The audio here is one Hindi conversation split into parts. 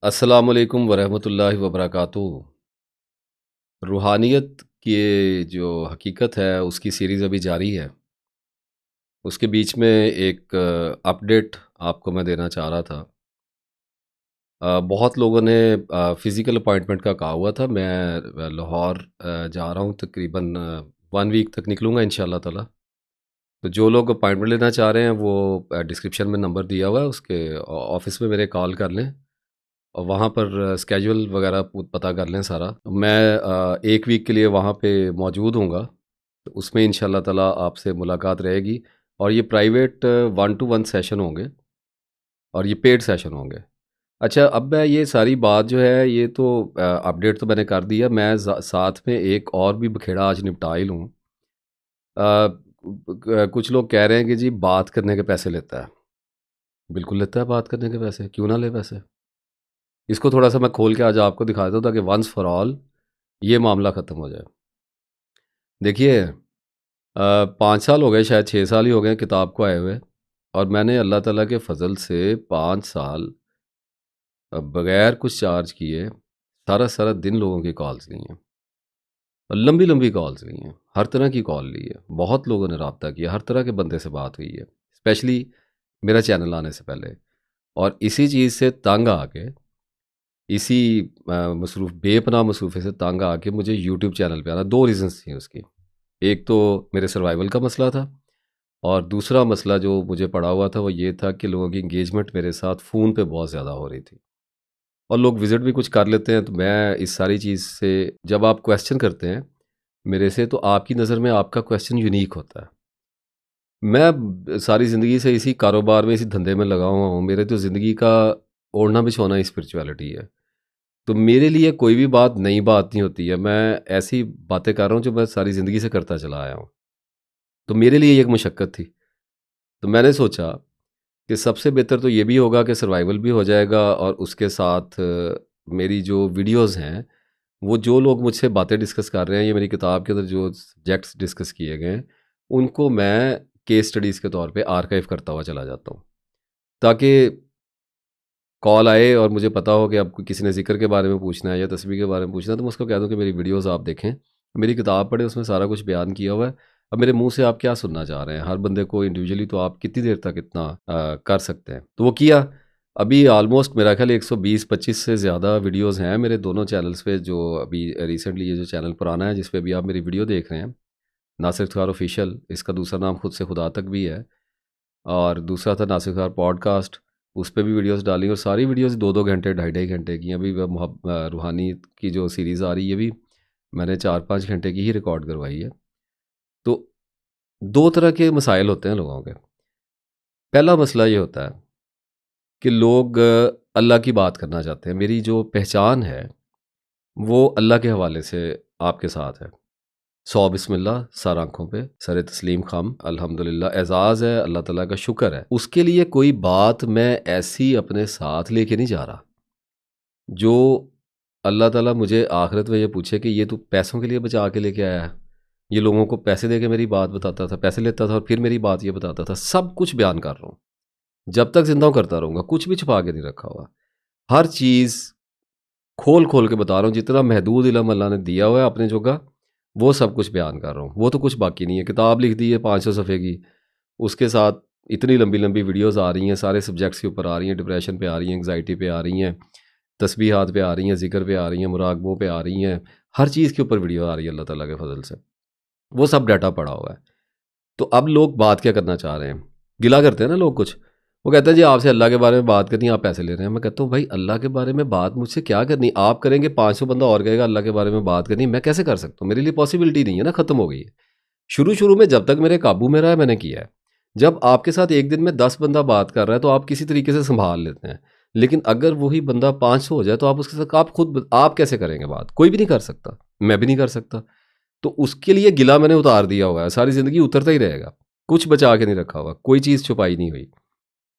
अस्सलामुअलैकुम वरहमतुल्लाहि वबरकातुहू। रूहानियत की जो हकीकत है उसकी सीरीज़ अभी जारी है। उसके बीच में एक अपडेट आपको मैं देना चाह रहा था। बहुत लोगों ने फ़िज़िकल अपॉइंटमेंट का कहा हुआ था। मैं लाहौर जा रहा हूँ तकरीबन 1 वीक तक निकलूँगा इंशाअल्लाह ताला। तो जो लोग अपॉइंटमेंट लेना चाह रहे हैं वो डिस्क्रिप्शन में नंबर दिया हुआ है उसके ऑफ़िस में मेरे कॉल कर लें। और वहाँ पर स्केड्यूल वगैरह पता कर लें सारा। मैं 1 वीक के लिए वहाँ पे मौजूद हूँगा, तो उसमें इंशाअल्लाह ताला आपसे मुलाकात रहेगी और ये प्राइवेट 1 टू 1 सेशन होंगे और ये पेड सेशन होंगे। अच्छा, अब मैं ये सारी बात जो है ये तो अपडेट तो मैंने कर दिया, मैं साथ में एक और भी बखेड़ा आज निपटा ही लूँ। कुछ लोग कह रहे हैं कि जी बात करने के पैसे लेता है। बिल्कुल लेता है बात करने के पैसे, क्यों ना ले पैसे? इसको थोड़ा-सा मैं खोल के आज आपको दिखा देता हूँ ताकि वन्स फॉर ऑल ये मामला ख़त्म हो जाए। देखिए 5 साल हो गए, शायद 6 साल ही हो गए किताब को आए हुए, और मैंने अल्लाह ताला के फ़ज़ल से 5 साल बग़ैर कुछ चार्ज किए सारा-सारा दिन लोगों की कॉल्स ली हैं और लंबी-लंबी कॉल्स ली हैं। हर तरह की कॉल ली है। बहुत लोगों ने राब्ता किया, हर तरह के बंदे से बात हुई है, स्पेशली मेरा चैनल आने से पहले। और इसी चीज़ से तंग आके, इसी बेपनाह मसरूफ़े से तंग आके मुझे यूट्यूब चैनल पे आना। 2 रीज़न्स थी उसकी। एक तो मेरे सर्वाइवल का मसला था और दूसरा मसला जो मुझे पड़ा हुआ था वो ये था कि लोगों की एंगेजमेंट मेरे साथ फ़ोन पे बहुत ज़्यादा हो रही थी और लोग विज़िट भी कुछ कर लेते हैं। तो मैं इस सारी चीज़ से, जब आप क्वेश्चन करते हैं मेरे से, तो आपकी नज़र में आपका क्वेश्चन यूनिक होता है। मैं सारी ज़िंदगी से इसी कारोबार में, इसी धंधे में लगा हुआ हूँ। मेरे तो ज़िंदगी का ओढ़ना बिछौना ही स्पिरिचुअलिटी है। तो मेरे लिए कोई भी बात नई बात नहीं होती है। मैं ऐसी बातें कर रहा हूँ जो मैं सारी ज़िंदगी से करता चला आया हूँ। तो मेरे लिए ये एक मशक्क़त थी। तो मैंने सोचा कि सबसे बेहतर तो ये भी होगा कि सर्वाइवल भी हो जाएगा और उसके साथ मेरी जो वीडियोज़ हैं, वो जो लोग मुझसे बातें डिस्कस कर रहे हैं, ये मेरी किताब के अंदर जो सब्जेक्ट्स डिस्कस किए गए हैं, उनको मैं केस स्टडीज़ के तौर पे आर्काइव करता हुआ चला जाता हूँ। ताकि कॉल आए और मुझे पता हो कि अब किसी ने ज़िक्र के बारे में पूछना है या तस्बीह के बारे में पूछना है, तो मैं उसको कह दूँ कि मेरी वीडियोज़ आप देखें, मेरी किताब पढ़ें, उसमें सारा कुछ बयान किया हुआ है। अब मेरे मुँह से आप क्या सुनना चाह रहे हैं? हर बंदे को इंडिविजुअली तो आप कितनी देर तक इतना कर सकते हैं। तो वो किया। अभी ऑलमोस्ट मेरा ख़्याल 120-25 से ज़्यादा वीडियोज़ हैं मेरे दोनों चैनल्स पे, जो अभी रिसेंटली ये जो चैनल पुराना है जिस पे अभी आप मेरी वीडियो देख रहे हैं, नासिर इफ्तिखार ऑफ़िशियल, इसका दूसरा नाम खुद से खुदा तक भी है, और दूसरा था नासिर इफ्तिखार पॉडकास्ट, उस पे भी वीडियोज़ डाली और सारी वीडियोज़ 2-2 घंटे, ढाई-ढाई घंटे की हैं। अभी रूहानियत की जो सीरीज़ आ रही है, ये भी मैंने 4-5 घंटे की ही रिकॉर्ड करवाई है। तो 2 तरह के मसाइल होते हैं लोगों के। पहला मसला ये होता है कि लोग अल्लाह की बात करना चाहते हैं। मेरी जो पहचान है, वो अल्लाह के हवाले से आपके साथ है। 100 बिस्मिल्लाह, सर आँखों पे, सर तस्लीम ख़म, अल्हम्दुलिल्लाह, एज़ाज़ है, अल्लाह ताला का शुक्र है। उसके लिए कोई बात मैं ऐसी अपने साथ लेके नहीं जा रहा, जो अल्लाह ताला मुझे आखिरत में ये पूछे कि ये तू पैसों के लिए बचा के लेके आया है। ये लोगों को पैसे दे के मेरी बात बताता था, पैसे लेता था और फिर मेरी बात ये बताता था। सब कुछ बयान कर रहा हूँ। जब तक ज़िंदा हूँ करता रहूँगा, कुछ भी छुपा के नहीं रखा हुआ। हर चीज़ खोल-खोल के बता रहा हूँ, जितना महदूद इल्म अल्लाह ने दिया हुआ है अपने जोगा, वो सब कुछ बयान कर रहा हूँ। वो तो कुछ बाकी नहीं है। किताब लिख दी है 500 सफ़े की, उसके साथ इतनी लंबी-लंबी वीडियोज़ आ रही हैं, सारे सब्जेक्ट्स के ऊपर आ रही हैं, डिप्रेशन पे आ रही हैं, एंग्ज़ायटी पे आ रही हैं, तस्बीहात पे आ रही हैं, ज़िक्र पे आ रही हैं, मुराकबों पे आ रही हैं, हर चीज़ के ऊपर वीडियो आ रही है अल्लाह ताला के फ़ज़ल से। वो सब डाटा पड़ा हुआ है। तो अब लोग बात क्या करना चाह रहे हैं? गिला करते हैं ना लोग कुछ। वो कहते हैं जी आपसे अल्लाह के बारे में बात करनी है, आप पैसे ले रहे हैं। मैं कहता हूँ भाई अल्लाह के बारे में बात मुझसे क्या करनी? आप करेंगे, 500 बंदा और कहेगा अल्लाह के बारे में बात करनी है, मैं कैसे कर सकता हूँ? मेरे लिए पॉसिबिलिटी नहीं है ना, ख़त्म हो गई है। शुरू-शुरू में जब तक मेरे काबू में रहा है मैंने किया है। जब आपके साथ एक दिन में 10 बंदा बात कर रहा है तो आप किसी तरीके से सँभाल लेते हैं। लेकिन अगर वही बंदा 500 हो जाए तो आप उसके साथ आप कैसे करेंगे बात? कोई भी नहीं कर सकता, मैं भी नहीं कर सकता। तो उसके लिए गिला मैंने उतार दिया हुआ है, सारी ज़िंदगी उतरता ही रहेगा। कुछ बचा के नहीं रखा हुआ, कोई चीज़ छुपाई नहीं हुई।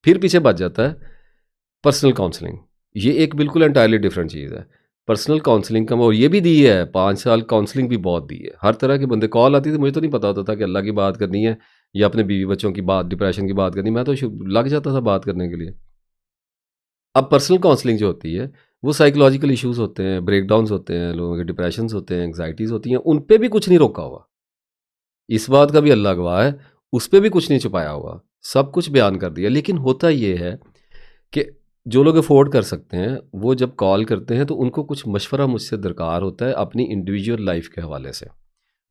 फिर पीछे बच जाता है पर्सनल काउंसलिंग। ये एक बिल्कुल एंटायरली डिफरेंट चीज़ है। पर्सनल काउंसलिंग का और ये भी दी है, 5 साल काउंसलिंग भी बहुत दी है। हर तरह के बंदे कॉल आती थी, मुझे तो नहीं पता होता था कि अल्लाह की बात करनी है या अपने बीवी-बच्चों की बात, डिप्रेशन की बात करनी है। मैं तो लग जाता था बात करने के लिए। अब पर्सनल काउंसलिंग जो होती है, वो साइकोलॉजिकल इश्यूज़ होते हैं, ब्रेकडाउन्स होते हैं, लोगों के डिप्रेशंस होते हैं, एंग्जाइटीज़ होती हैं, उन पे भी कुछ नहीं रोका हुआ। इस बात का भी अल्लाह गवाह है, उस पे भी कुछ नहीं छुपाया हुआ, सब कुछ बयान कर दिया। लेकिन होता ये है कि जो लोग अफ़ोर्ड कर सकते हैं, वो जब कॉल करते हैं तो उनको कुछ मशवरा मुझसे दरकार होता है अपनी इंडिविजुअल लाइफ़ के हवाले से।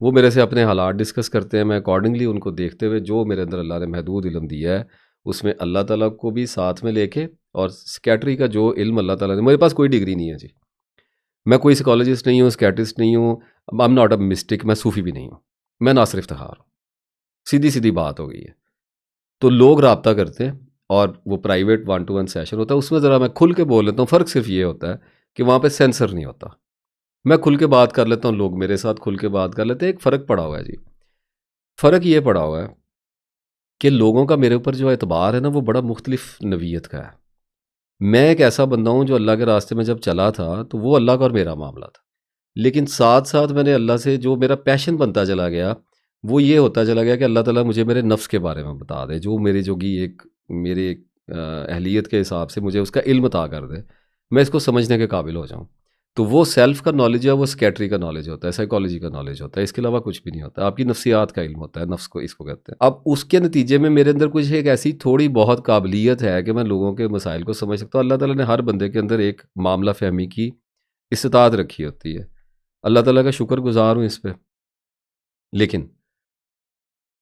वो मेरे से अपने हालात डिस्कस करते हैं, मैं अकॉर्डिंगली उनको देखते हुए जो मेरे अंदर अल्लाह ने महदूद इल्म दिया है, उसमें अल्लाह ताला को भी साथ में लेके और साइकियाट्री का जो इल्म अल्लाह ताला ने, मेरे पास कोई डिग्री नहीं है जी। मैं कोई साइकोलॉजिस्ट नहीं हूँ, साइकियाट्रिस्ट नहीं हूँ, आई एम नॉट अ मिस्टिक, मैं सूफ़ी भी नहीं हूँ। मैं नासिर इफ्तिखार हूँ। सीधी-सीधी बात हो गई है। तो लोग राब्ता करते हैं और वो private one two one session होता है, उसमें ज़रा मैं खुल के बोल लेता हूँ। फ़र्क सिर्फ़ ये होता है कि वहाँ पे सेंसर नहीं होता। मैं खुल के बात कर लेता हूँ, लोग मेरे साथ खुल के बात कर लेते हैं। एक फ़र्क पड़ा हुआ है जी। फ़र्क ये पड़ा हुआ है कि लोगों का मेरे ऊपर जो एतबार है ना, वो बड़ा मुख्तलिफ़ नवीयत का है। मैं एक ऐसा बंदा हूँ जो अल्लाह के रास्ते में जब चला था, तो वो अल्लाह का और मेरा मामला था। लेकिन साथ-साथ मैंने अल्लाह से जो मेरा पैशन बनता चला गया, वो ये होता चला गया कि अल्लाह ताला मुझे मेरे नफ्स के बारे में बता दे, जो मेरी जो कि एक मेरी एक अहलियत के हिसाब से मुझे उसका इल्म अता कर दे, मैं इसको समझने के काबिल हो जाऊँ। तो वो सेल्फ़ का नॉलेज है, वो साइकियाट्री का नॉलेज होता है, साइकोलॉजी का नॉलेज होता है, इसके अलावा कुछ भी नहीं होता। आपकी नफ्सियात का इल्म होता है, नफ्स को इसको कहते हैं। अब उसके नतीजे में मेरे अंदर कुछ एक ऐसी थोड़ी बहुत काबिलियत है कि मैं लोगों के मसाइल को समझ सकता हूँ। अल्लाह ताला ने हर बंदे के अंदर एक मामला फ़हमी की इस्तात रखी होती है। अल्लाह ताला का शुक्रगुज़ार हूँ इस पे। लेकिन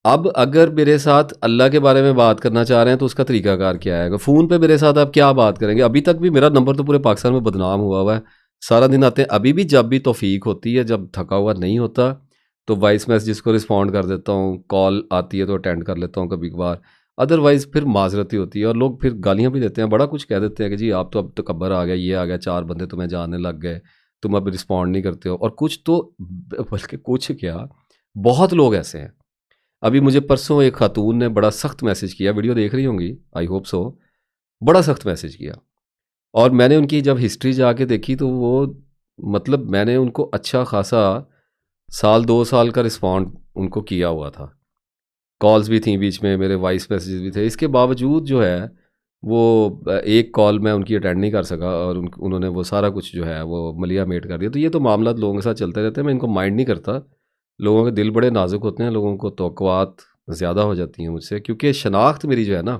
अब अगर मेरे साथ अल्लाह के बारे में बात करना चाह रहे हैं तो उसका तरीकाकार क्या है? फ़ोन पे मेरे साथ आप क्या बात करेंगे? अभी तक भी मेरा नंबर तो पूरे पाकिस्तान में बदनाम हुआ है। सारा दिन आते हैं, अभी भी जब भी तौफ़ीक होती है, जब थका हुआ नहीं होता, तो वॉइस मैसेजेस को रिस्पॉन्ड कर देता हूँ, कॉल आती है तो अटेंड कर लेता हूँ कभी-कभार। अदरवाइज़ फिर माज़रत ही होती है और लोग फिर गालियाँ भी देते हैं, बड़ा कुछ कह देते हैं कि जी आप तो अब तकब्बर आ गया, ये आ गया, 4 बंदे तुम्हें जानने लग गए, तुम अब रिस्पॉन्ड नहीं करते हो। और कुछ तो बल्कि कुछ क्या, बहुत लोग ऐसे हैं। अभी मुझे परसों एक खातून ने बड़ा सख्त मैसेज किया, वीडियो देख रही होंगी, आई होप सो। बड़ा सख्त मैसेज किया और मैंने उनकी जब हिस्ट्री जाके देखी तो वो, मतलब मैंने उनको अच्छा खासा साल 2 साल का रिस्पॉन्ड उनको किया हुआ था। कॉल्स भी थी बीच में, मेरे वॉइस मैसेजेस भी थे। इसके बावजूद जो है वो एक कॉल मैं उनकी अटेंड नहीं कर सका और उन्होंने वो सारा कुछ जो है वो मलिया मेट कर दिया। तो ये तो मामला लोगों के साथ चलते रहते हैं, मैं इनको माइंड नहीं करता। लोगों के दिल बड़े नाजुक होते हैं, लोगों को तवक्कुआत ज़्यादा हो जाती हैं मुझसे, क्योंकि शनाख्त मेरी जो है ना,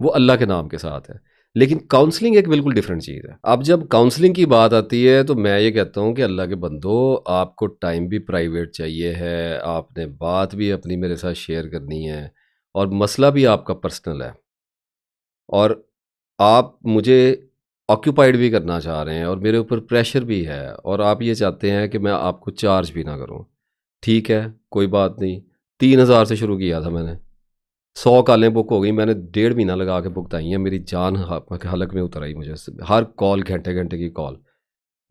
वो अल्लाह के नाम के साथ है। लेकिन काउंसलिंग एक बिल्कुल डिफरेंट चीज़ है। अब जब काउंसलिंग की बात आती है तो मैं ये कहता हूँ कि अल्लाह के बंदो, आपको टाइम भी प्राइवेट चाहिए है, आपने बात भी अपनी मेरे साथ शेयर करनी है और मसला भी आपका पर्सनल है और आप मुझे ऑक्यूपाइड भी करना चाह रहे हैं और मेरे ऊपर प्रेशर भी है और आप ये चाहते हैं कि मैं आपको चार्ज भी ना करूं। ठीक है, कोई बात नहीं। 3,000 से शुरू किया था मैंने, 100 कॉलें बुक हो गई, मैंने 1.5 महीना लगा के भुगताई हैं। मेरी जान हलक में उतर आई मुझे हर कॉल, घंटे घंटे की कॉल।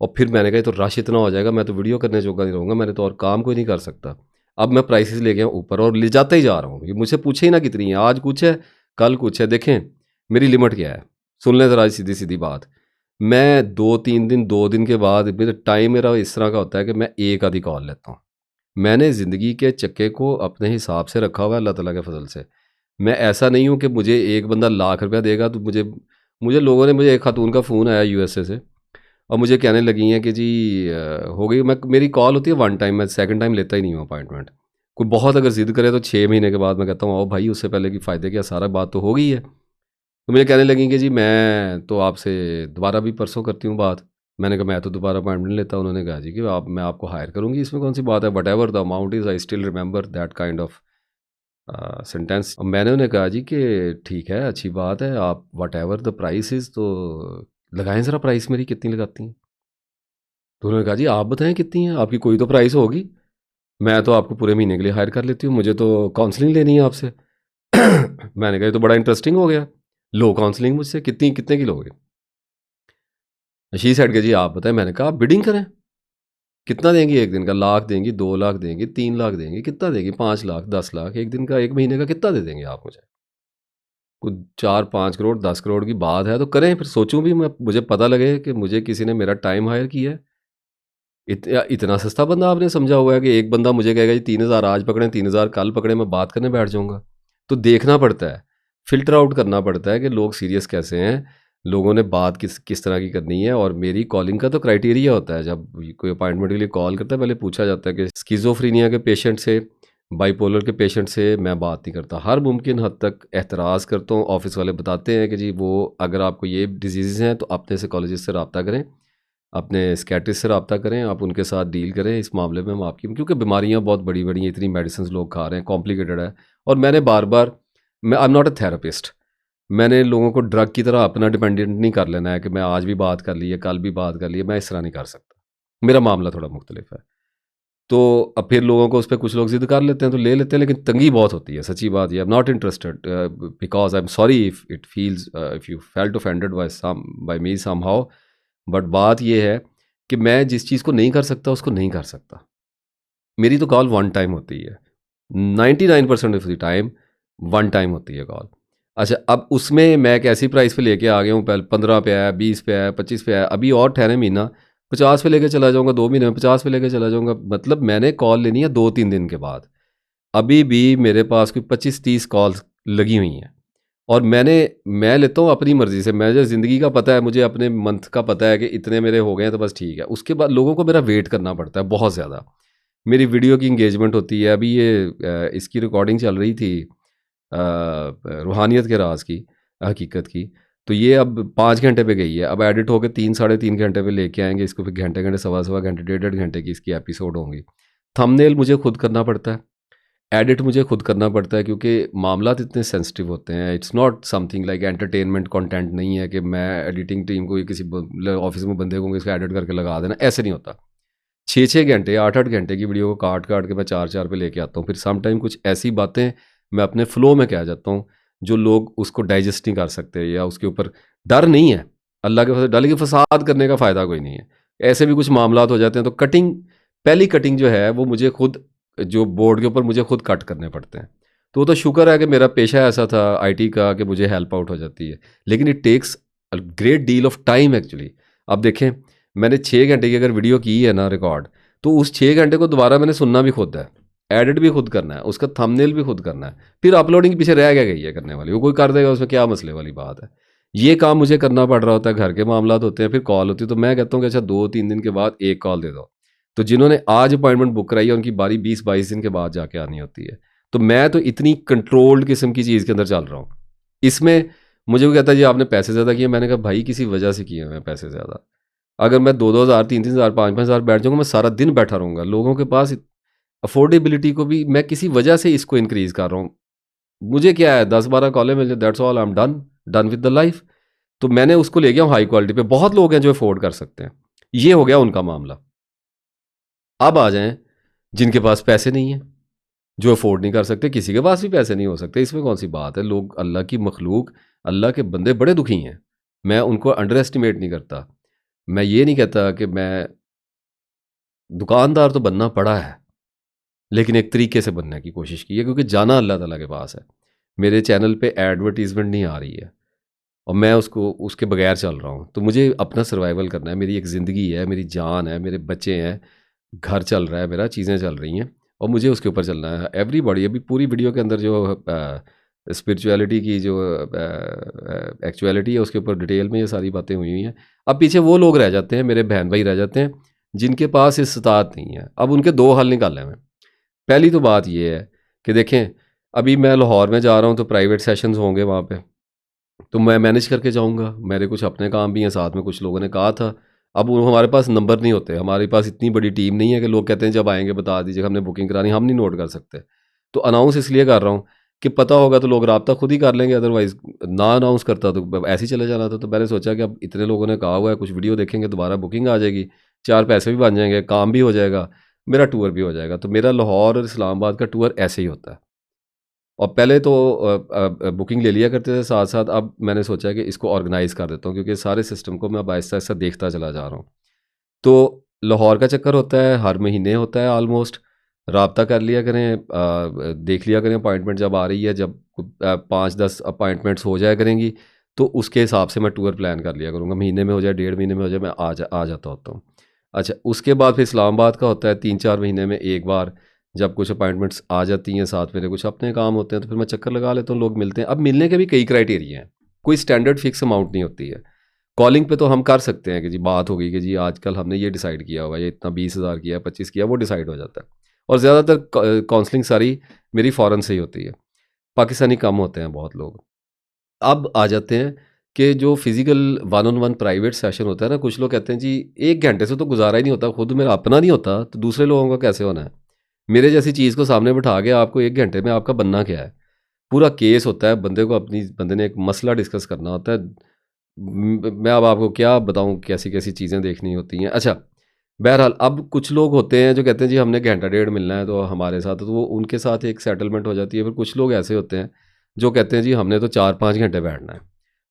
और फिर मैंने कहा ये तो रश इतना हो जाएगा, मैं तो वीडियो करने जोगा नहीं रहूँगा, मैंने तो और काम कोई नहीं कर सकता। अब मैं प्राइसेस ले गया ऊपर और ले जाता ही जा रहा हूँ। ये मुझसे पूछे ही ना कितनी है, आज कुछ है, कल कुछ है। देखें मेरी लिमिट क्या है, सुन लें ज़रा सीधी-सीधी बात। मैं 2-3 दिन, 2 दिन के बाद मेरा टाइम मेरा इस तरह का होता है कि मैं एक आधी कॉल लेता हूँ। मैंने ज़िंदगी के चक्के को अपने हिसाब से रखा हुआ है अल्लाह ताला के फ़ज़ल से। मैं ऐसा नहीं हूँ कि मुझे एक बंदा लाख रुपया देगा तो मुझे मुझे लोगों ने, मुझे एक खातून का फ़ोन आया यूएसए से और मुझे कहने लगी हैं कि जी हो गई। मैं, मेरी कॉल होती है वन टाइम, मैं सेकंड टाइम लेता ही नहीं हूँ अपॉइंटमेंट। कोई बहुत अगर ज़िद करे तो 6 महीने के बाद मैं कहता हूँ आओ भाई, उससे पहले कि फ़ायदे क्या, सारा बात तो हो गई है। तो मुझे कहने लगी कि जी मैं तो आपसे दोबारा भी परसों करती हूँ बात। मैंने कहा मैं तो दोबारा अपॉइंटमेंट लेता। उन्होंने कहा जी कि आप, मैं आपको हायर करूँगी, इसमें कौन सी बात है, whatever the amount is I still remember that kind of sentence. मैंने उन्हें कहा जी कि ठीक है, अच्छी बात है, आप व्हाटएवर द प्राइस इज़, तो लगाएँ ज़रा प्राइस मेरी कितनी लगाती हैं। तो उन्होंने कहा जी आप बताएँ कितनी है, आपकी कोई तो प्राइस होगी, मैं तो आपको पूरे महीने के लिए हायर कर लेती हूँ, मुझे तो काउंसलिंग लेनी है आपसे। मैंने कहा ये तो बड़ा इंटरेस्टिंग हो गया, लो काउंसलिंग मुझसे, कितनी, कितने की लोगे? शी सेड के जी आप बताएँ। मैंने कहा आप बिडिंग करें, कितना देंगी एक दिन का, लाख देंगी, 2 लाख देंगी, 3 लाख देंगी, कितना देंगी, 5 लाख, 10 लाख, एक दिन का, एक महीने का कितना दे देंगे आप मुझे? कुछ 4-5 करोड़, 10 करोड़ की बात है तो करें, फिर सोचूं भी मैं, मुझे पता लगे कि मुझे किसी ने मेरा टाइम हायर किया है। इतना सस्ता बंदा आपने समझा हुआ है कि एक बंदा मुझे कहेगा जी 3,000 आज पकड़ें, 3,000 कल पकड़ें, मैं बात करने बैठ जाऊँगा। तो देखना पड़ता है, फ़िल्टर आउट करना पड़ता है कि लोग सीरियस कैसे हैं। लोगों ने बात किस किस तरह की करनी है। और मेरी कॉलिंग का तो क्राइटेरिया होता है, जब कोई अपॉइंटमेंट के लिए कॉल करता है पहले पूछा जाता है कि स्किज़ोफ्रेनिया के पेशेंट से, बाइपोलर के पेशेंट से मैं बात नहीं करता। हर मुमकिन हद तक एतराज़ करता हूँ। ऑफिस वाले बताते हैं कि जी वो अगर आपको ये डिजीज़ हैं तो अपने साइकोलॉजिस्ट से रब्ता करें, अपने स्कैट्रिस्ट से रब्ता करें, आप उनके साथ डील करें इस मामले में हम आपकी, क्योंकि बीमारियाँ बहुत बड़ी बड़ी हैं, इतनी मेडिसिन लोग खा रहे हैं, कॉम्प्लिकेटेड है। और मैंने बार बार, मैं आई एम नॉट अ थेरेपिस्ट, मैंने लोगों को ड्रग की तरह अपना डिपेंडेंट नहीं कर लेना है कि मैं आज भी बात कर ली है, कल भी बात कर ली है, मैं इस तरह नहीं कर सकता। मेरा मामला थोड़ा मुख्तलिफ है। तो अब फिर लोगों को उस पर कुछ लोग ज़िद कर लेते हैं तो ले लेते हैं, लेकिन तंगी बहुत होती है, सच्ची बात ये। I am not interested because I am sorry if it feels if you felt offended by me somehow. But बात ये है कि मैं जिस चीज़ को नहीं कर सकता उसको नहीं कर सकता। मेरी तो कॉल वन टाइम होती है, 99% of the time one time होती है कॉल। अच्छा, अब उसमें मैं एक ऐसी प्राइस पे लेके आ गया हूँ, पहले 15 पे आया, 20 पे आया, 25 पे आया, अभी और ठहरे महीना 50 पे लेके चला जाऊँगा, 2 महीने में 50 पे लेके चला जाऊँगा। मतलब मैंने कॉल लेनी है 2-3 दिन के बाद। अभी भी मेरे पास कोई 25-30 कॉल्स लगी हुई हैं। और मैं लेता हूँ अपनी मर्ज़ी से। मुझे ज़िंदगी का पता है, मुझे अपने मंथ का पता है कि इतने मेरे हो गए हैं तो बस ठीक है। उसके बाद लोगों को मेरा वेट करना पड़ता है बहुत ज़्यादा। मेरी वीडियो की इंगेजमेंट होती है। अभी ये इसकी रिकॉर्डिंग चल रही थी, रूहानियत के राज की, हकीकत की। तो ये अब 5 घंटे पे गई है, अब एडिट होकर 3-3.5 घंटे पे लेके आएंगे इसको, फिर घंटे घंटे, सवा घंटे, 1.5 घंटे की इसकी एपिसोड होंगी। थंबनेल मुझे खुद करना पड़ता है, एडिट मुझे खुद करना पड़ता है, क्योंकि मामला इतने सेंसिटिव होते हैं। It's not something like entertainment content नहीं है कि मैं एडिटिंग टीम को किसी ऑफिस में बंदे को इसको एडिट करके लगा देना, ऐसे नहीं होता। 6-6 घंटे, 8-8 घंटे की वीडियो को काट काट के मैं 4-4 पे लेके आता हूँ। फिर सम टाइम कुछ ऐसी बातें मैं अपने फ्लो में कह जाता हूँ जो लोग उसको डाइजेस्ट नहीं कर सकते, या उसके ऊपर डर नहीं है। अल्लाह के डर के फसाद करने का फ़ायदा कोई नहीं है। ऐसे भी कुछ मामलात हो जाते हैं तो कटिंग, पहली कटिंग जो है वो मुझे खुद, जो बोर्ड के ऊपर मुझे खुद कट करने पड़ते हैं। तो वो तो शुक्र है कि मेरा पेशा ऐसा था आईटी का कि मुझे हेल्प आउट हो जाती है, लेकिन it takes a great deal of time actually. अब देखें, मैंने 6 घंटे की अगर वीडियो की है ना रिकॉर्ड, तो उस 6 घंटे को दोबारा मैंने सुनना भी खुद है, एडिट भी खुद करना है, उसका थंबनेल भी खुद करना है, फिर अपलोडिंग पीछे रह क्या गई है करने वाली, वो कोई कर देगा, उसमें क्या मसले वाली बात है। ये काम मुझे करना पड़ रहा होता है, घर के मामलात होते हैं, फिर कॉल होती है, तो मैं कहता हूँ कि अच्छा 2-3 दिन के बाद एक कॉल दे दो। तो जिन्होंने आज अपॉइंटमेंट बुक कराई है उनकी बारी 20-22 दिन के बाद जाके आनी होती है। तो मैं तो इतनी कंट्रोल्ड किस्म की चीज़ के अंदर चल रहा हूँ। इसमें मुझे वो कहता है जी आपने पैसे ज़्यादा किए। मैंने कहा भाई किसी वजह से किए मैं पैसे ज़्यादा। अगर मैं 2-2 हज़ार, 3-3 हज़ार, 5-5 हज़ार बैठ जाऊँगा, मैं सारा दिन बैठा रहूँगा। लोगों के पास अफोर्डेबिलिटी को भी मैं किसी वजह से इसको इंक्रीज़ कर रहा हूँ। मुझे क्या है, 10-12 कॉलें मिल जाए, that's all, I am done, done with the life. तो मैंने उसको ले गया हूँ हाई क्वालिटी पे। बहुत लोग हैं जो अफोर्ड कर सकते हैं, ये हो गया उनका मामला। अब आ जाएँ जिनके पास पैसे नहीं हैं, जो अफोर्ड नहीं कर सकते। किसी के पास भी पैसे नहीं हो सकते, इसमें कौन सी बात है। लोग, अल्लाह की मखलूक, अल्लाह के बंदे बड़े दुखी हैं। मैं उनको अंडर एस्टिमेट नहीं करता। मैं ये नहीं कहता कि मैं, दुकानदार तो बनना पड़ा है, लेकिन एक तरीके से बनने की कोशिश की है, क्योंकि जाना अल्लाह ताला के पास है। मेरे चैनल पे एडवर्टीज़मेंट नहीं आ रही है और मैं उसको उसके बगैर चल रहा हूँ। तो मुझे अपना सर्वाइवल करना है, मेरी एक ज़िंदगी है, मेरी जान है, मेरे बच्चे हैं, घर चल रहा है मेरा, चीज़ें चल रही हैं और मुझे उसके ऊपर चलना है। एवरीबॉडी, अभी पूरी वीडियो के अंदर जो स्पिरिचुअलिटी की जो एक्चुअलिटी है उसके ऊपर डिटेल में ये सारी बातें हुई हुई हैं। अब पीछे वो लोग रह जाते हैं, मेरे बहन भाई रह जाते हैं जिनके पास इस्तात नहीं है। अब उनके 2 हल निकाले हैं। पहली तो बात ये है कि देखें, अभी मैं लाहौर में जा रहा हूँ तो प्राइवेट सेशंस होंगे वहाँ पे, तो मैं मैनेज करके जाऊँगा। मेरे कुछ अपने काम भी हैं, साथ में कुछ लोगों ने कहा था। अब वो हमारे पास नंबर नहीं होते, हमारे पास इतनी बड़ी टीम नहीं है कि लोग कहते हैं जब आएँगे बता दीजिएगा, हमने बुकिंग करानी, हम नहीं नोट कर सकते। तो अनाउंस इसलिए कर रहा हूँ कि पता होगा तो लोग राब्ता खुद ही कर लेंगे, अदरवाइज़ ना अनाउंस करता तो ऐसे ही चले जाना था। तो मैंने सोचा कि अब इतने लोगों ने कहा हुआ है, कुछ वीडियो देखेंगे, दोबारा बुकिंग आ जाएगी, 4 पैसे भी बन जाएंगे, काम भी हो जाएगा, मेरा टूर भी हो जाएगा। तो मेरा लाहौर और इस्लामाबाद का टूर ऐसे ही होता है। और पहले तो बुकिंग ले लिया करते थे साथ साथ, अब मैंने सोचा कि इसको ऑर्गेनाइज़ कर देता हूँ, क्योंकि सारे सिस्टम को मैं अब आहिस्ता-आहिस्ता देखता चला जा रहा हूँ। तो लाहौर का चक्कर होता है, हर महीने होता है ऑलमोस्ट। राब्ता कर लिया करें, देख लिया करें अपॉइंटमेंट जब आ रही है, जब 5-10 अपॉइंटमेंट्स हो जाया करेंगी, तो उसके हिसाब से मैं टूर प्लान कर लिया करूँगा। महीने में हो जाए, 1.5 महीने में हो जाए, मैं आ जाता होता हूँ। अच्छा, उसके बाद फिर इस्लामाबाद का होता है 3-4 महीने में एक बार, जब कुछ अपॉइंटमेंट्स आ जाती हैं, साथ मेरे कुछ अपने काम होते हैं, तो फिर मैं चक्कर लगा लेता हूँ, लोग मिलते हैं। अब मिलने के भी कई क्राइटेरिया हैं, कोई स्टैंडर्ड फिक्स अमाउंट नहीं होती है। कॉलिंग पे तो हम कर सकते हैं कि जी बात होगी कि जी आजकल हमने ये डिसाइड किया हुआ है, ये इतना 20,000 किया, 25 किया, वो डिसाइड हो जाता है। और ज़्यादातर काउंसलिंग सारी मेरी फ़ॉरेन से ही होती है, पाकिस्तानी कम होते हैं बहुत लोग। अब आ जाते हैं कि जो physical one on one private session होता है ना, कुछ लोग कहते हैं जी 1 घंटे से तो गुज़ारा ही नहीं होता, खुद मेरा अपना नहीं होता, तो दूसरे लोगों का कैसे होना है? मेरे जैसी चीज़ को सामने बिठा के आपको 1 घंटे में आपका बनना क्या है? पूरा केस होता है, बंदे ने एक मसला डिस्कस करना होता है। मैं अब आपको क्या बताऊँ कैसी-कैसी चीज़ें देखनी होती हैं। अच्छा, बहरहाल अब कुछ लोग होते हैं जो कहते हैं जी हमने घंटा डेढ़ मिलना है तो हमारे साथ, तो वो उनके साथ एक सेटलमेंट हो जाती है। फिर कुछ लोग ऐसे होते हैं जो कहते हैं जी हमने तो 4-5 घंटे बैठना है।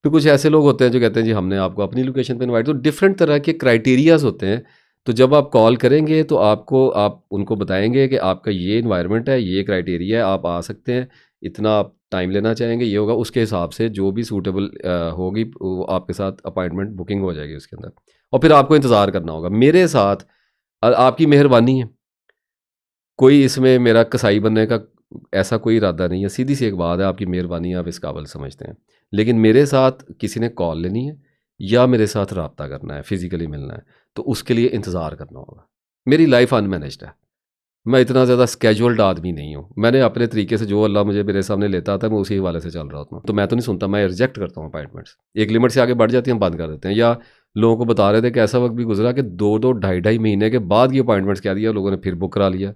फिर कुछ ऐसे लोग होते हैं जो कहते हैं जी हमने आपको अपनी लोकेशन पे इनवाइट, तो डिफरेंट तरह के क्राइटेरियाज़ होते हैं। तो जब आप कॉल करेंगे तो आप उनको बताएँगे कि आपका ये एनवायरनमेंट है, ये क्राइटेरिया है, आप आ सकते हैं, इतना आप टाइम लेना चाहेंगे, ये होगा, उसके हिसाब से जो भी सूटेबल होगी वो आपके साथ अपॉइंटमेंट बुकिंग हो जाएगी उसके अंदर। और फिर आपको इंतज़ार करना होगा। मेरे साथ आपकी मेहरबानी है, कोई इसमें मेरा कसाई बनने का ऐसा कोई इरादा नहीं है, सीधी-सी एक बात है, आपकी मेहरबानी आप इस काबिल समझते हैं। लेकिन मेरे साथ किसी ने कॉल लेनी है या मेरे साथ राब्ता करना है, फिज़िकली मिलना है, तो उसके लिए इंतज़ार करना होगा। मेरी लाइफ़ अनमैनेज्ड है। मैं इतना ज़्यादा स्केड्यूल्ड आदमी नहीं हूँ। मैंने अपने तरीके से जो अल्लाह मुझे मेरे सामने लेता आता है, मैं उसी हवाले से चल रहा होता हूँ। तो मैं तो नहीं सुनता, मैं रिजेक्ट करता हूँ अपॉइंटमेंट्स। एक लिमिट से आगे बढ़ जाती है, हम बंद कर देते हैं। या लोगों को बता रहे थे कि ऐसा वक़्त भी गुज़रा कि 2-2 ढाई-ढाई महीने के बाद ये अपॉइंटमेंट्स कह दिया, लोगों ने फिर बुक करा लिया।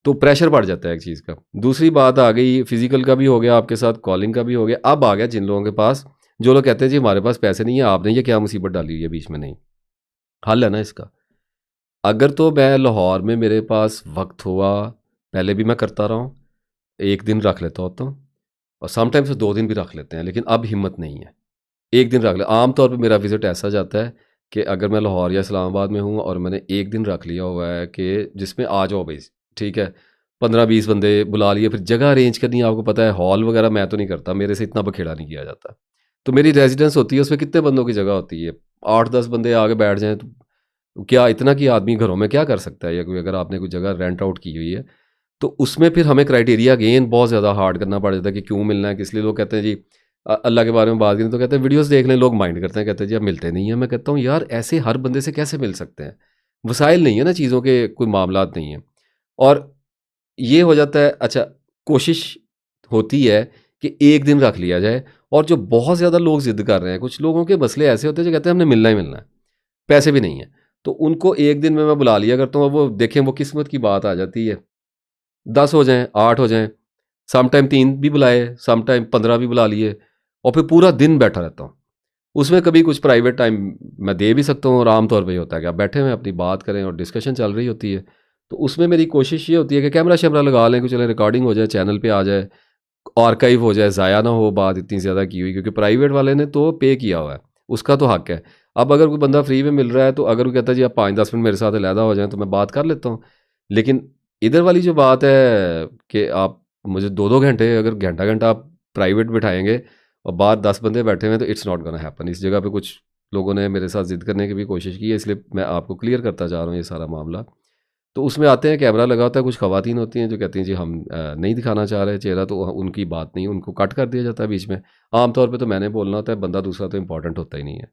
तो प्रेशर बढ़ जाता है एक चीज़ का। दूसरी बात आ गई, फिज़िकल का भी हो गया आपके साथ, कॉलिंग का भी हो गया। अब आ गया जिन लोगों के पास, जो लोग कहते हैं जी हमारे पास पैसे नहीं है, आपने ये क्या मुसीबत डाली हुई है बीच में? नहीं, हल है ना इसका। अगर तो मैं लाहौर में मेरे पास वक़्त हुआ, पहले भी मैं करता रहा हूँ, 1 दिन रख लेता होता हूँ और समटाइम्स 2 दिन भी रख लेते हैं, लेकिन अब हिम्मत नहीं है। 1 दिन रख ले, आम तौर पे मेरा विज़िट ऐसा जाता है कि अगर मैं लाहौर या इस्लामाबाद में हूँ और मैंने 1 दिन रख लिया हुआ है कि जिसमें आ जाओ भई, ठीक है। 15-20 बंदे बुला लिए, फिर जगह अरेंज करनी है, आपको पता है हॉल वगैरह मैं तो नहीं करता, मेरे से इतना बखेड़ा नहीं किया जाता। तो मेरी रेज़िडेंस होती है, उसमें कितने बंदों की जगह होती है? 8-10 बंदे आके बैठ जाएँ तो क्या इतना कि आदमी घरों में क्या कर सकता है? या कोई अगर आपने कोई जगह रेंट आउट की हुई है, तो उसमें फिर हमें क्राइटेरिया अगेन बहुत ज़्यादा हार्ड करना पड़ जाता है कि क्यों मिलना है, किस लिए। लोग कहते हैं जी अल्लाह के बारे में बात करें तो कहते हैं वीडियोज़ देख लें, लोग माइंड करते हैं, कहते हैं जी अब मिलते नहीं हैं। मैं कहता हूँ यार ऐसे हर बंदे से कैसे मिल सकते हैं? वसाइल नहीं है ना, चीज़ों के कोई मामलात नहीं हैं। और ये हो जाता है। अच्छा, कोशिश होती है कि 1 दिन रख लिया जाए। और जो बहुत ज़्यादा लोग ज़िद कर रहे हैं, कुछ लोगों के मसले ऐसे होते हैं जो कहते हैं हमने मिलना ही मिलना है, पैसे भी नहीं है। तो उनको 1 दिन में मैं बुला लिया करता हूँ, अब वो देखें वो किस्मत की बात आ जाती है। 10 हो जाएँ, 8 हो जाएँ, सम टाइम 3 भी बुलाए, सम टाइम 15 भी बुला लिए और फिर पूरा दिन बैठा रहता हूँ। उसमें कभी कुछ प्राइवेट टाइम मैं दे भी सकता हूँ और आम तौर पे ये होता है कि आप बैठे हुए हैं, अपनी बात करें और डिस्कशन चल रही होती है। तो उसमें मेरी कोशिश ये होती है कि कैमरा-शैमरा लगा लें, कि चलें रिकॉर्डिंग हो जाए, चैनल पे आ जाए, आर्काइव हो जाए, ज़ाया ना हो बात इतनी ज़्यादा की हुई, क्योंकि प्राइवेट वाले ने तो पे किया हुआ है, उसका तो हक है। अब अगर कोई बंदा फ्री में मिल रहा है तो अगर वो कहता है जी आप 5-10 मिनट मेरे साथ अलहदा हो जाएँ तो मैं बात कर लेता हूँ। लेकिन इधर वाली जो बात है कि आप मुझे 2-2 घंटे, अगर घंटा-घंटा आप प्राइवेट बिठाएँगे और बाहर 10 बंदे बैठे हुए हैं, तो इट्स नॉट गोना हैपन। इस जगह पे कुछ लोगों ने मेरे साथ ज़िद करने की भी कोशिश की है, इसलिए मैं आपको क्लियर करता जा रहा हूँ ये सारा मामला। तो उसमें आते हैं, कैमरा लगा होता है, कुछ ख़वातीन होती हैं जो कहती हैं जी हम नहीं दिखाना चाह रहे चेहरा, तो उनकी बात नहीं, उनको कट कर दिया जाता है बीच में। आम तौर पे तो मैंने बोलना होता है, बंदा दूसरा तो इम्पोर्टेंट होता ही नहीं है।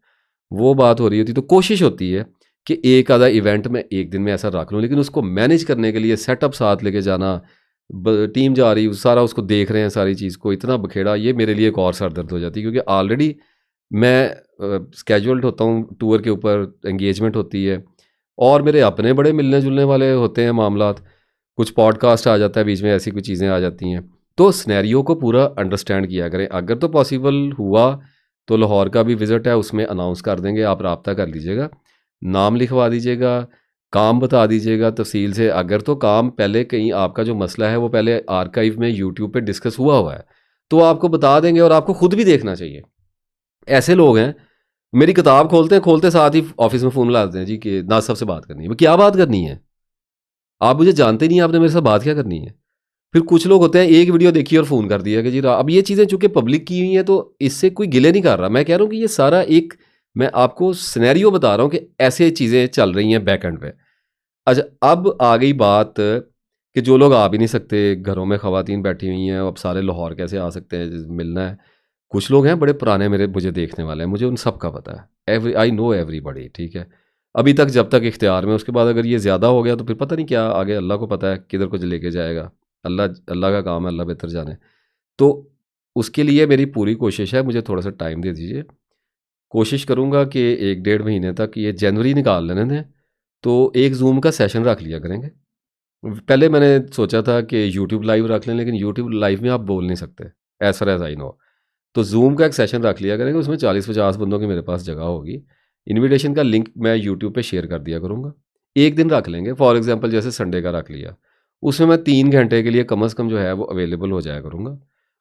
वो बात हो रही होती है, तो कोशिश होती है कि एक आधा इवेंट मैं 1 दिन में ऐसा रख लूँ, लेकिन उसको मैनेज करने के लिए सेटअप साथ लेके जाना, टीम जा रही, सारा उसको देख रहे हैं, सारी चीज़ को इतना बखेड़ा, ये मेरे लिए एक और सर दर्द हो जाती है, क्योंकि ऑलरेडी मैं स्केड्यूल्ड होता हूँ, टूर के ऊपर एंगेजमेंट होती है और मेरे अपने बड़े मिलने-जुलने वाले होते हैं मामलात। कुछ पॉडकास्ट आ जाता है बीच में, ऐसी कुछ चीज़ें आ जाती हैं। तो सिनेरियो को पूरा अंडरस्टैंड किया करें। अगर तो पॉसिबल हुआ तो लाहौर का भी विज़िट है, उसमें अनाउंस कर देंगे, आप राब्ता कर लीजिएगा। नाम लिखवा दीजिएगा, काम बता दीजिएगा तफ़सील से। अगर तो काम पहले कहीं आपका जो मसला है वो पहले आर्काइव में यूट्यूब पे डिस्कस हुआ हुआ है, तो आपको बता देंगे और आपको खुद भी देखना चाहिए। ऐसे लोग हैं, मेरी किताब खोलते हैं, खोलते साथ ही ऑफ़िस में फ़ोन मिला देते हैं जी कि नाज़ साहब से बात करनी है। वो क्या बात करनी है? आप मुझे जानते नहीं हैं, आपने मेरे साथ बात क्या करनी है? फिर कुछ लोग होते हैं, एक वीडियो देखी और फ़ोन कर दिया कि जी अब ये चीज़ें चूँकि पब्लिक की हुई हैं तो इससे कोई गिले नहीं कर रहा। मैं कह रहा हूँ कि ये सारा एक, मैं आपको सिनेरियो बता रहा हूँ कि ऐसे चीज़ें चल रही हैं बैक एंड पे। अच्छा, अब आ गई बात कि जो लोग आ भी नहीं सकते, घरों में ख़वातीन बैठी हुई हैं, अब सारे लाहौर कैसे आ सकते हैं, मिलना है। कुछ लोग हैं बड़े पुराने मेरे मुझे देखने वाले हैं, मुझे उन सब का पता है, आई नो एवरीबॉडी, ठीक है। अभी तक जब तक इख्तियार में, उसके बाद अगर ये ज़्यादा हो गया तो फिर पता नहीं क्या आगे, अल्लाह को पता है किधर को लेके जाएगा। अल्लाह अल्लाह का काम है, अल्लाह बेहतर जाने। तो उसके लिए मेरी पूरी कोशिश है, मुझे थोड़ा-सा टाइम दे दीजिए। कोशिश करूँगा कि 1 डेढ़ महीने तक ये जनवरी निकाल लेने दें, तो एक ज़ूम का सेशन रख लिया करेंगे। पहले मैंने सोचा था कि यूट्यूब लाइव रख लें, लेकिन यूट्यूब लाइव में आप बोल नहीं सकते, as far as I know. तो ज़ूम का एक सेशन रख लिया करेंगे, उसमें 40-50 बंदों की मेरे पास जगह होगी। इन्विटेशन का लिंक मैं यूट्यूब पे शेयर कर दिया करूँगा। एक दिन रख लेंगे, फॉर एग्ज़ाम्पल जैसे संडे का रख लिया। उसमें मैं 3 घंटे के लिए कम से कम जो है वो अवेलेबल हो जाया करूँगा।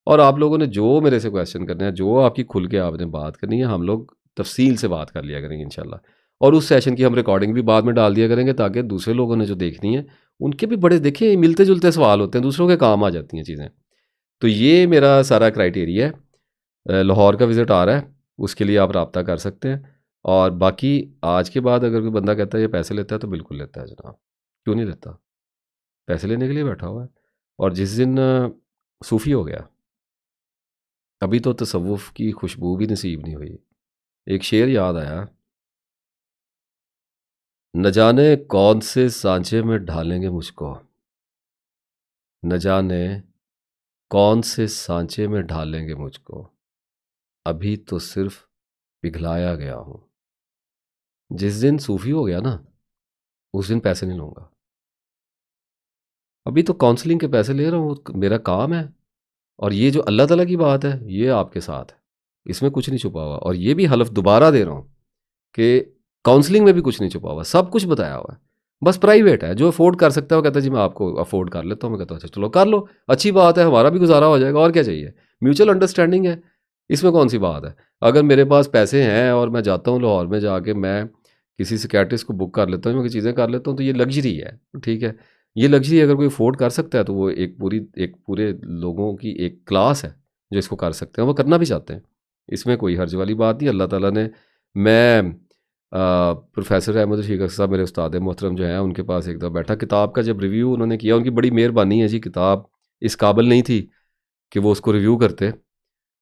और आप लोगों ने जो मेरे से क्वेश्चन करने हैं, जो आपकी खुल के आपने बात करनी है, हम लोग तफ़सील से बात कर लिया करेंगे इंशाल्लाह। और उस सेशन की हम रिकॉर्डिंग भी बाद में डाल दिया करेंगे, ताकि दूसरे लोगों ने जो देखनी है, उनके भी बड़े देखिए मिलते-जुलते सवाल होते हैं, दूसरों के काम आ जाती हैं चीज़ें। तो ये मेरा सारा क्राइटेरिया है। लाहौर का विज़िट आ रहा है, उसके लिए आप राब्ता कर सकते हैं। और बाकी आज के बाद अगर कोई बंदा कहता है ये पैसे लेता है, तो बिल्कुल लेता है जनाब, क्यों नहीं लेता? पैसे लेने के लिए बैठा हुआ है। और जिस दिन सूफ़ी हो गया, अभी तो तसव्वुफ़ की खुशबू भी नसीब नहीं हुई। एक शेर याद आया, न जाने कौन से सांचे में ढालेंगे मुझको, न जाने कौन से सांचे में ढालेंगे मुझको, अभी तो सिर्फ़ पिघलाया गया हूँ। जिस दिन सूफ़ी हो गया ना, उस दिन पैसे नहीं लूँगा। अभी तो काउंसलिंग के पैसे ले रहा हूँ, मेरा काम है। और ये जो अल्लाह ताला की बात है, ये आपके साथ है, इसमें कुछ नहीं छुपा हुआ। और ये भी हलफ़ दोबारा दे रहा हूँ कि काउंसलिंग में भी कुछ नहीं छुपा हुआ, सब कुछ बताया हुआ है। बस प्राइवेट है, जो अफ़ोर्ड कर सकता है वो कहता है जी मैं आपको अफ़ोर्ड कर लेता हूँ। मैं कहता हूँ अच्छा चलो कर लो, अच्छी बात है, हमारा भी गुज़ारा हो जाएगा, और क्या चाहिए? म्यूचुअल अंडरस्टैंडिंग है, इसमें कौन-सी बात है? अगर मेरे पास पैसे हैं और मैं जाता हूँ लाहौर में, जाके मैं किसी साइकियाट्रिस्ट को बुक कर लेता हूँ, मैं चीज़ें कर लेता हूँ, तो ये लग्ज़री है, ठीक है? ये लग्ज़री अगर कोई अफ़ोर्ड कर सकता है, तो वो एक पूरे लोगों की एक क्लास है जो इसको कर सकते हैं, वो करना भी चाहते हैं। इसमें कोई हर्ज वाली बात नहीं। अल्लाह ताला ने, मैं प्रोफ़ेसर अहमद रशीद अख्तर साहब मेरे उस्ताद मोहतरम जो हैं, उनके पास एक दफ़ा बैठा, किताब का जब रिव्यू उन्होंने किया, उनकी बड़ी मेहरबानी है जी, किताब इस काबिल नहीं थी कि वो उसको रिव्यू करते,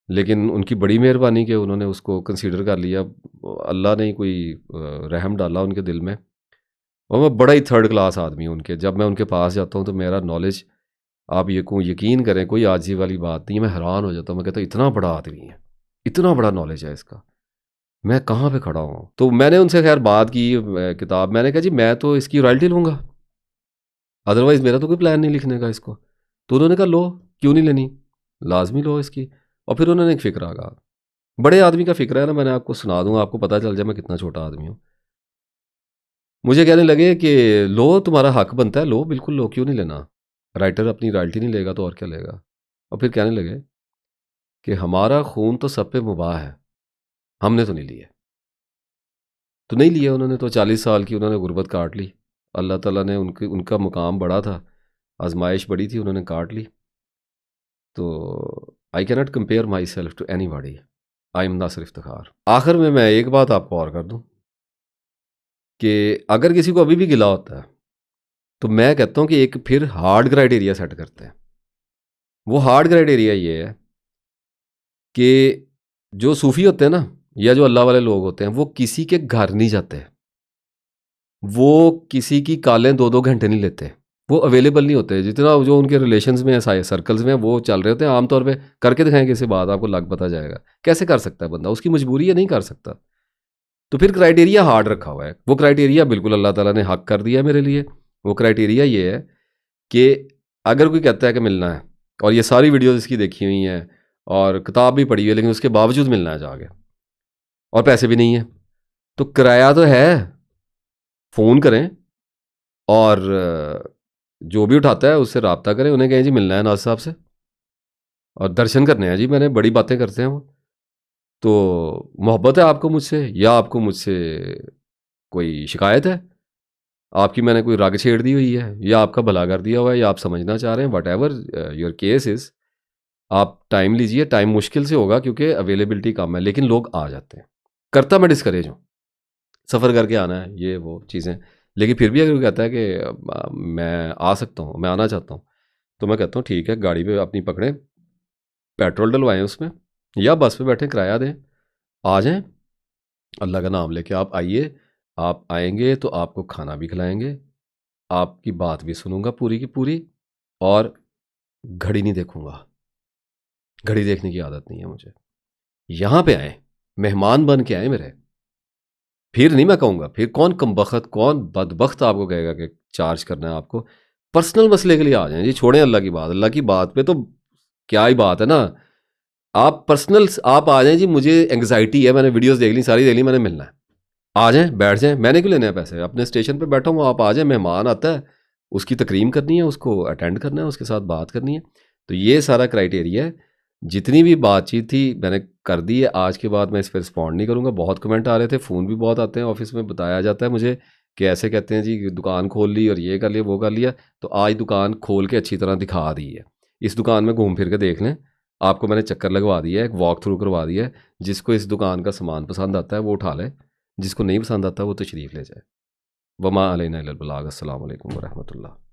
लेकिन उनकी बड़ी मेहरबानी कि उन्होंने उसको कंसीडर कर लिया। अल्लाह ने ही कोई रहम डाला उनके दिल में। और मैं बड़ा ही थर्ड क्लास आदमी हूँ उनके, जब मैं उनके पास जाता हूँ तो मेरा नॉलेज, आप यकीन करें, कोई आजी वाली बात नहीं है, मैं हैरान हो जाता हूँ। मैं कहता हूँ इतना बड़ा आदमी है, इतना बड़ा नॉलेज है इसका, मैं कहाँ पे खड़ा हूँ? तो मैंने उनसे खैर बात की, किताब, मैंने कहा जी मैं तो इसकी रॉयल्टी लूँगा, अदरवाइज़ मेरा तो कोई प्लान नहीं लिखने का इसको। तो उन्होंने कहा लो, क्यों नहीं लेनी, लाज़मी लो इसकी। और फिर उन्होंने एक फ़िक्रा कहा, बड़े आदमी का फ़िक्रा है ना, मैंने आपको सुना दूँगा, आपको पता चल जाए मैं कितना छोटा आदमी हूँ। मुझे कहने लगे कि लो, तुम्हारा हक बनता है, लो, बिल्कुल लो, क्यों नहीं लेना? राइटर अपनी रॉयल्टी नहीं लेगा तो और क्या लेगा? और फिर कहने लगे कि हमारा खून तो सब पे मुबाह है, हमने तो नहीं लिए। तो नहीं लिया उन्होंने, तो 40 साल की उन्होंने गुर्बत काट ली। अल्लाह ताला ने उनका मुकाम बड़ा था, आज़माइश बड़ी थी, उन्होंने काट ली। तो I can not compare myself to anybody, I am Nasir Iftikhar. आखिर में मैं एक बात आपको और कर दूँ कि अगर किसी को अभी भी गिला होता है, तो मैं कहता हूँ कि एक फिर हार्ड क्राइटेरिया सेट करते हैं। वो हार्ड क्राइटेरिया ये है कि जो सूफ़ी होते हैं ना, या जो अल्लाह वाले लोग होते हैं, वो किसी के घर नहीं जाते। वो किसी की कॉलें 2-2 घंटे नहीं लेते। वो अवेलेबल नहीं होते। जितना जो उनके रिलेशंस में, सर्कल्स में वो चल रहे होते हैं, आम तौर पे करके दिखाएँगे किसी बात, आपको लग पता जाएगा। कैसे कर सकता है बंदा? उसकी मजबूरी है, नहीं कर सकता। तो फिर क्राइटेरिया हार्ड रखा हुआ है। वो क्राइटेरिया बिल्कुल अल्लाह ताला ने हक कर दिया है मेरे लिए। वो क्राइटेरिया ये है कि अगर कोई कहता है कि मिलना है, और ये सारी वीडियोज़ इसकी देखी हुई हैं और किताब भी पढ़ी हुई है, लेकिन उसके बावजूद मिलना है जाके, और पैसे भी नहीं है, तो किराया तो है, फ़ोन करें, और जो भी उठाता है उससे राब्ता करें, उन्हें कहें जी मिलना है नाज़ साहब से और दर्शन करने हैं जी, मैंने बड़ी बातें करते हैं वो। तो मोहब्बत है आपको मुझसे, या आपको मुझसे कोई शिकायत है? आपकी मैंने कोई रग छेड़ दी हुई है, या आपका भला कर दिया हुआ है, या आप समझना चाह रहे हैं, व्हाटएवर योर केस इज़, आप टाइम लीजिए। टाइम मुश्किल से होगा क्योंकि अवेलेबिलिटी कम है, लेकिन लोग आ जाते हैं। करता मैं डिस्करेज हूँ, सफ़र करके आना है, ये वो चीज़ें। लेकिन फिर भी अगर कोई कहता है कि मैं आ सकता हूँ, मैं आना चाहता हूँ, तो मैं कहता हूँ ठीक है, गाड़ी पे अपनी पकड़ें, पेट्रोल डलवाएँ उसमें, या बस पे बैठे किराया दें, आ जाएं, अल्लाह का नाम लेके आप आइए। आप आएंगे तो आपको खाना भी खिलाएंगे, आपकी बात भी सुनूंगा पूरी की पूरी, और घड़ी नहीं देखूंगा। घड़ी देखने की आदत नहीं है मुझे। यहां पे आए, मेहमान बन के आए मेरे, फिर नहीं मैं कहूंगा, फिर कौन कमबख्त कौन बदबख्त आपको कहेगा कि चार्ज करना है आपको। पर्सनल मसले के लिए आ जाएं जी, छोड़ें अल्लाह की बात। अल्लाह की बात पे तो क्या ही बात है ना। आप पर्सनल आप आ जाएं जी, मुझे एंग्जाइटी है, मैंने वीडियोस देख ली, सारी देख ली, मैंने मिलना है। आ जाएं, बैठ जाएं, मैंने क्यों लेने हैं पैसे, अपने स्टेशन पे बैठा हूँ, आप आ जाएं। मेहमान आता है, उसकी तकरीम करनी है, उसको अटेंड करना है, उसके साथ बात करनी है। तो ये सारा क्राइटेरिया है। जितनी भी बातचीत थी मैंने कर दी है। आज के बाद मैं इस पर रिस्पॉन्ड नहीं करूँगा। बहुत कमेंट आ रहे थे, फ़ोन भी बहुत आते हैं, ऑफिस में बताया जाता है मुझे कि ऐसे कहते हैं जी दुकान खोल ली और ये कर लिया वो कर लिया। तो आज दुकान खोल के अच्छी तरह दिखा दी है। इस दुकान में घूम फिर के देख लें, आपको मैंने चक्कर लगवा दिया है, एक वॉक थ्रू करवा दिया है। जिसको इस दुकान का सामान पसंद आता है वो उठा ले, जिसको नहीं पसंद आता वो तशरीफ़ ले जाए। वमा अलैना इल्लल बलाग। अस्सलाम वालेकुम व रहमतुल्लाह।